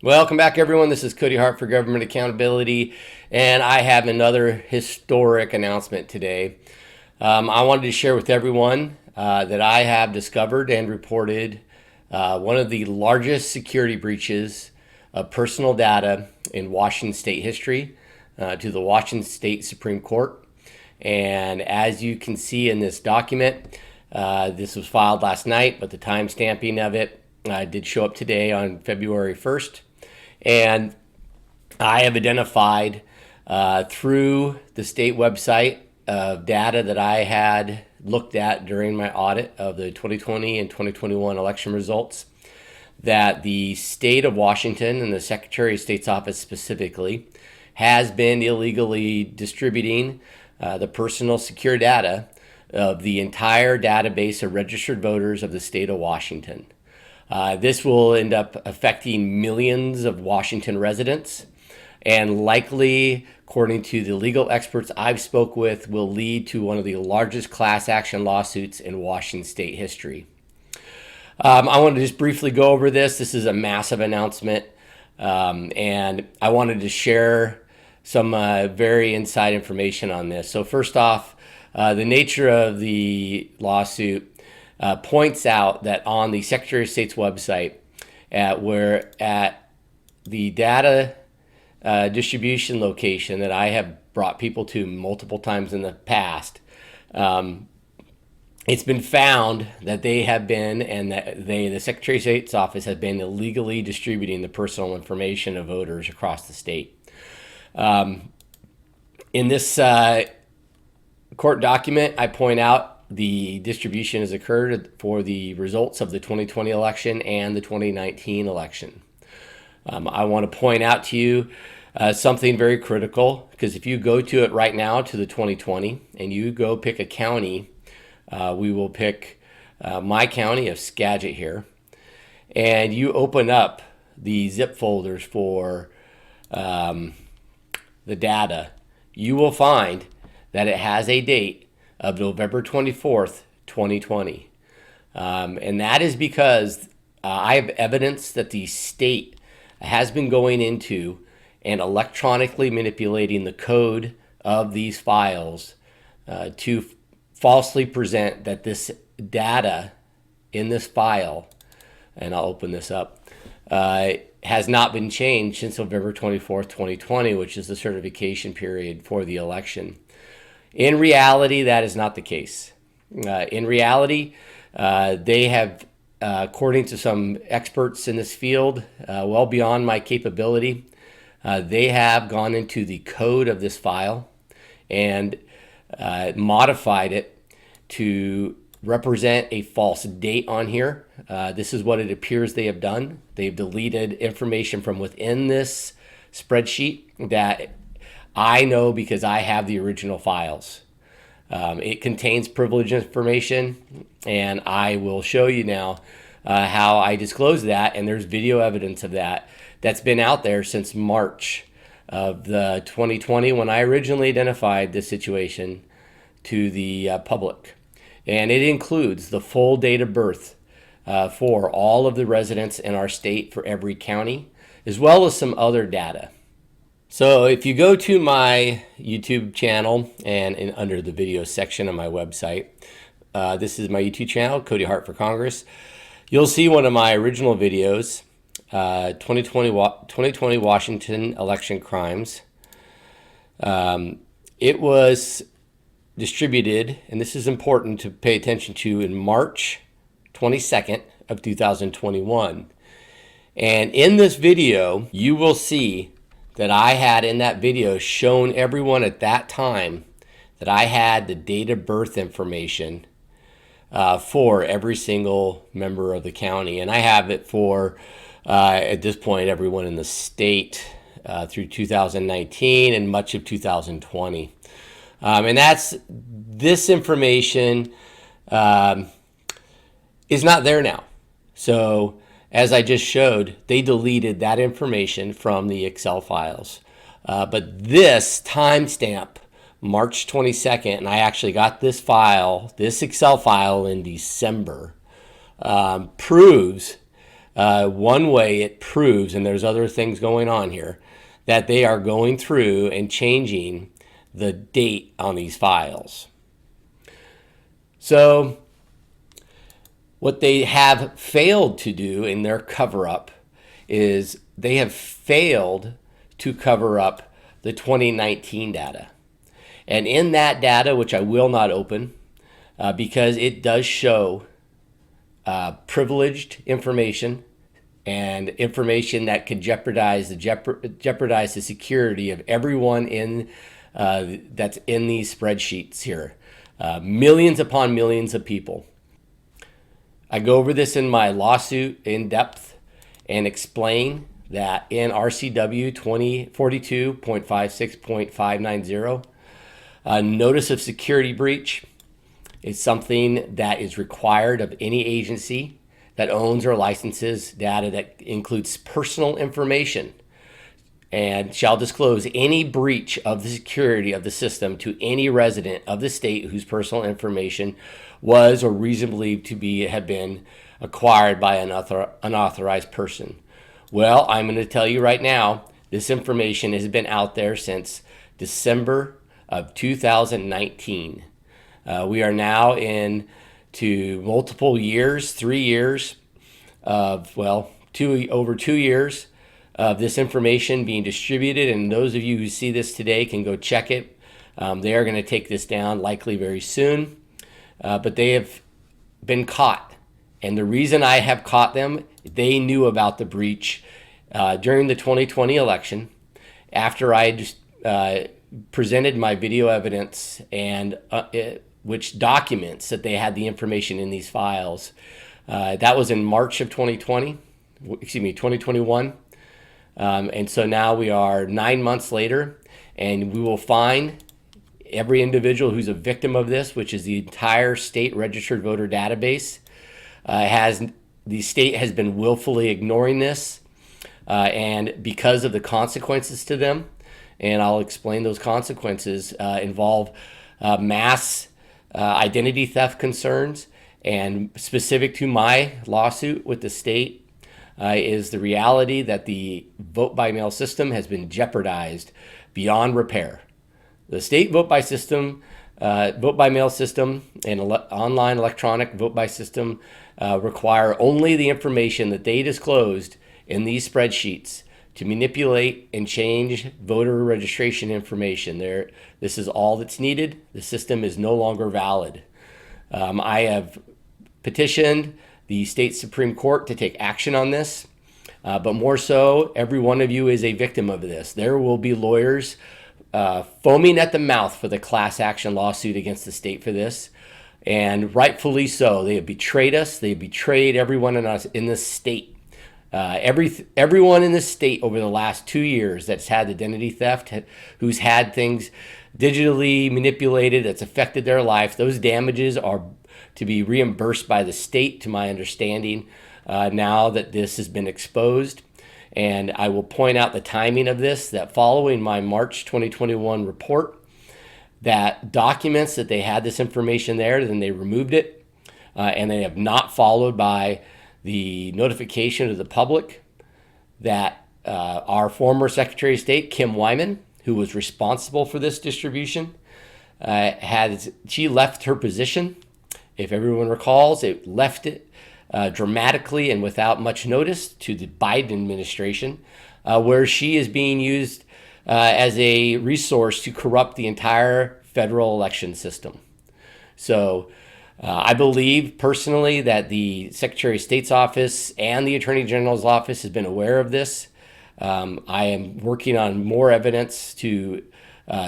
Welcome back, everyone. This is Cody Hart for Government Accountability, and I have another historic announcement today. I wanted to share with everyone that I have discovered and reported one of the largest security breaches of personal data in Washington state history to the Washington State Supreme Court. And as you can see in this document, this was filed last night, but the time stamping of it did show up today on February 1st. And I have identified through the state website data that I had looked at during my audit of the 2020 and 2021 election results that the state of Washington and the Secretary of State's office specifically has been illegally distributing the personal secure data of the entire database of registered voters of the state of Washington. This will end up affecting millions of Washington residents and likely, according to the legal experts I've spoke with, will lead to one of the largest class action lawsuits in Washington state history. I want to just briefly go over this. This is a massive announcement, and I wanted to share some very inside information on this. So first off, the nature of the lawsuit points out that on the Secretary of State's website, where at the data distribution location that I have brought people to multiple times in the past, it's been found that they have been, and that the Secretary of State's office has been illegally distributing the personal information of voters across the state. In this court document, I point out the distribution has occurred for the results of the 2020 election and the 2019 election. I want to point out to you something very critical, because if you go to it right now to the 2020 and you go pick a county, we will pick my county of Skagit here, and you open up the zip folders for the data, you will find that it has a date of November 24th, 2020. And that is because I have evidence that the state has been going into and electronically manipulating the code of these files to falsely present that this data in this file, and I'll open this up, has not been changed since November 24th, 2020, which is the certification period for the election. In reality, that is not the case. In reality, they have, according to some experts in this field, well beyond my capability, they have gone into the code of this file and modified it to represent a false date on here. This is what it appears they have done. They've deleted information from within this spreadsheet that I know because I have the original files. It contains privileged information, and I will show you now how I disclose that, and there's video evidence of that that's been out there since March of the 2020 when I originally identified this situation to the public. And it includes the full date of birth for all of the residents in our state for every county, as well as some other data. So if you go to my YouTube channel and under the video section of my website, this is my YouTube channel, Cody Hart for Congress, you'll see one of my original videos, 2020 Washington election crimes. It was distributed, and this is important to pay attention to, in March 22nd of 2021. And in this video, you will see that I had in that video shown everyone at that time that I had the date of birth information for every single member of the county. And I have it for, at this point, everyone in the state through 2019 and much of 2020. And this information is not there now. So as I just showed, they deleted that information from the Excel files. But this timestamp, March 22nd, and I actually got this file, this Excel file in December, proves One way it proves, and there's other things going on here, that they are going through and changing the date on these files. So what they have failed to do in their cover-up is they have failed to cover up the 2019 data. And in that data, which I will not open, because it does show privileged information and information that could jeopardize the security of everyone in that's in these spreadsheets here. Millions upon millions of people. I go over this in my lawsuit in depth and explain that in RCW 2042.56.590, a notice of security breach is something that is required of any agency that owns or licenses data that includes personal information and shall disclose any breach of the security of the system to any resident of the state whose personal information was or reasonably to have been acquired by an unauthorized person. Well, I'm going to tell you right now, this information has been out there since December of 2019. We are now into multiple years, 3 years of, over 2 years of this information being distributed. And those of you who see this today can go check it. They are going to take this down likely very soon. But they have been caught. And the reason I have caught them, they knew about the breach during the 2020 election after I just presented my video evidence and which documents that they had the information in these files. That was in March of 2021. And so now we are 9 months later, and we will find every individual who's a victim of this, which is the entire state registered voter database. The state has been willfully ignoring this, and because of the consequences to them, and I'll explain those consequences, involve mass identity theft concerns, and specific to my lawsuit with the state is the reality that the vote-by-mail system has been jeopardized beyond repair. The state vote-by-mail system and online electronic vote-by system require only the information that they disclosed in these spreadsheets to manipulate and change voter registration information. This is all that's needed. The system is no longer valid. I have petitioned the state Supreme Court to take action on this, but more so, every one of you is a victim of this. There will be lawyers foaming at the mouth for the class action lawsuit against the state for this, and rightfully so. They have betrayed us. They have betrayed everyone in this state. Everyone in this state over the last 2 years that's had identity theft, who's had things digitally manipulated, that's affected their life, those damages are to be reimbursed by the state, to my understanding, now that this has been exposed. And I will point out the timing of this, that following my March 2021 report, that documents that they had this information there, then they removed it, and they have not followed by the notification to the public that our former Secretary of State, Kim Wyman, who was responsible for this distribution, she left her position. If everyone recalls, it left it dramatically and without much notice to the Biden administration, where she is being used as a resource to corrupt the entire federal election system. So I believe personally that the Secretary of State's office and the Attorney General's office has been aware of this. I am working on more evidence to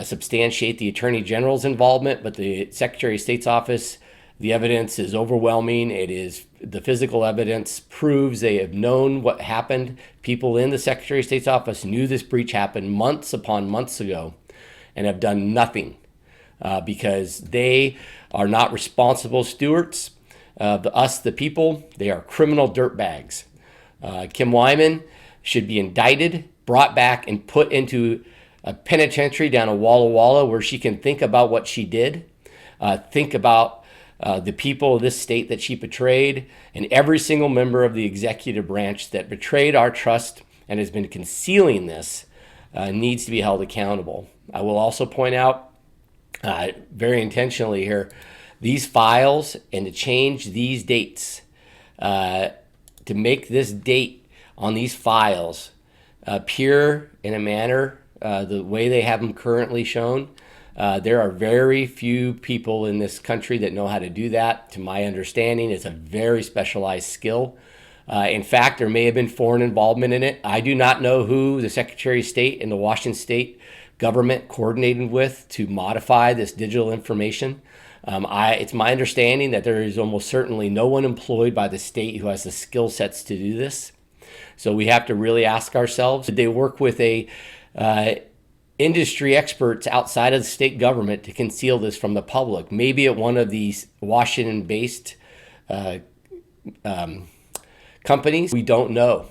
substantiate the Attorney General's involvement, but the Secretary of State's office, the evidence is overwhelming. The physical evidence proves they have known what happened. People in the Secretary of State's office knew this breach happened months upon months ago and have done nothing because they are not responsible stewards of us, the people. They are criminal dirtbags. Kim Wyman should be indicted, brought back, and put into a penitentiary down in Walla Walla where she can think about what she did, think about the people of this state that she betrayed, and every single member of the executive branch that betrayed our trust and has been concealing this needs to be held accountable. I will also point out, very intentionally here, these files, and to change these dates, to make this date on these files appear in a manner the way they have them currently shown. There are very few people in this country that know how to do that. To my understanding, it's a very specialized skill. In fact, there may have been foreign involvement in it. I do not know who the Secretary of State and the Washington State government coordinated with to modify this digital information. It's my understanding that there is almost certainly no one employed by the state who has the skill sets to do this. So we have to really ask ourselves, did they work with industry experts outside of the state government to conceal this from the public? Maybe at one of these Washington-based companies. We don't know.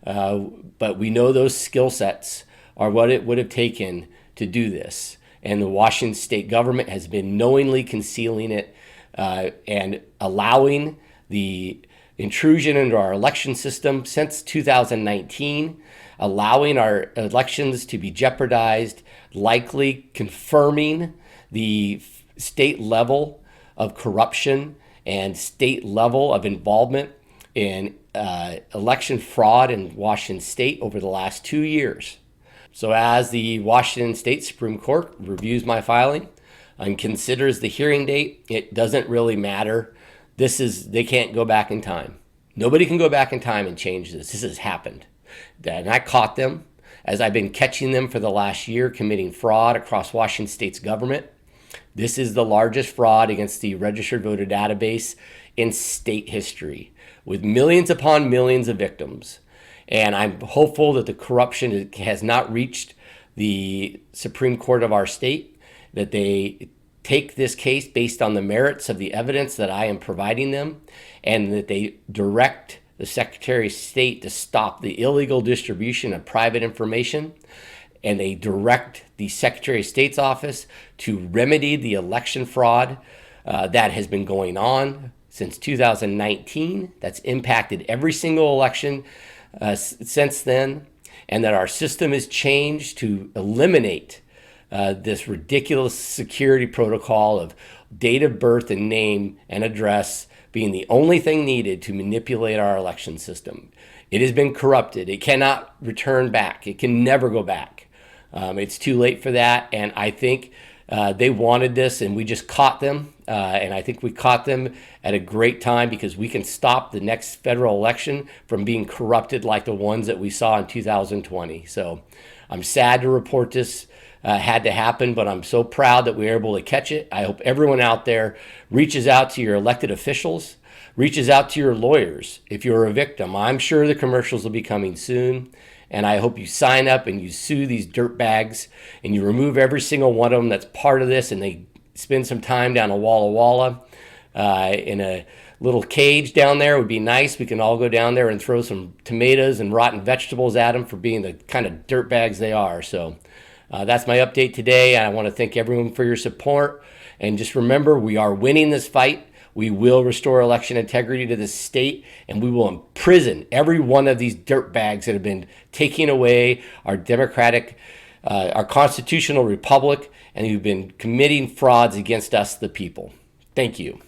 But we know those skill sets are what it would have taken to do this. And the Washington state government has been knowingly concealing it and allowing the intrusion into our election system since 2019, allowing our elections to be jeopardized, likely confirming the state level of corruption and state level of involvement in election fraud in Washington state over the last 2 years. So as the Washington State Supreme Court reviews my filing and considers the hearing date, it doesn't really matter. They can't go back in time. Nobody can go back in time and change this. This has happened. And I caught them as I've been catching them for the last year committing fraud across Washington State's government. This is the largest fraud against the registered voter database in state history, with millions upon millions of victims. And I'm hopeful that the corruption has not reached the Supreme Court of our state, that they take this case based on the merits of the evidence that I am providing them, and that they direct the Secretary of State to stop the illegal distribution of private information, and they direct the Secretary of State's office to remedy the election fraud that has been going on since 2019, that's impacted every single election since then, and that our system is changed to eliminate this ridiculous security protocol of date of birth and name and address being the only thing needed to manipulate our election system. It has been corrupted. It cannot return back. It can never go back. It's too late for that, and I think they wanted this, and we just caught them. And I think we caught them at a great time because we can stop the next federal election from being corrupted like the ones that we saw in 2020. So I'm sad to report this had to happen, but I'm so proud that we were able to catch it. I hope everyone out there reaches out to your elected officials, reaches out to your lawyers if you're a victim. I'm sure the commercials will be coming soon. And I hope you sign up and you sue these dirtbags and you remove every single one of them that's part of this, and they spend some time down a Walla Walla in a little cage down there. It would be nice. We can all go down there and throw some tomatoes and rotten vegetables at them for being the kind of dirtbags they are. So that's my update today. I want to thank everyone for your support. And just remember, we are winning this fight. We will restore election integrity to the state, and we will imprison every one of these dirtbags that have been taking away our democratic, our constitutional republic, and who've been committing frauds against us, the people. Thank you.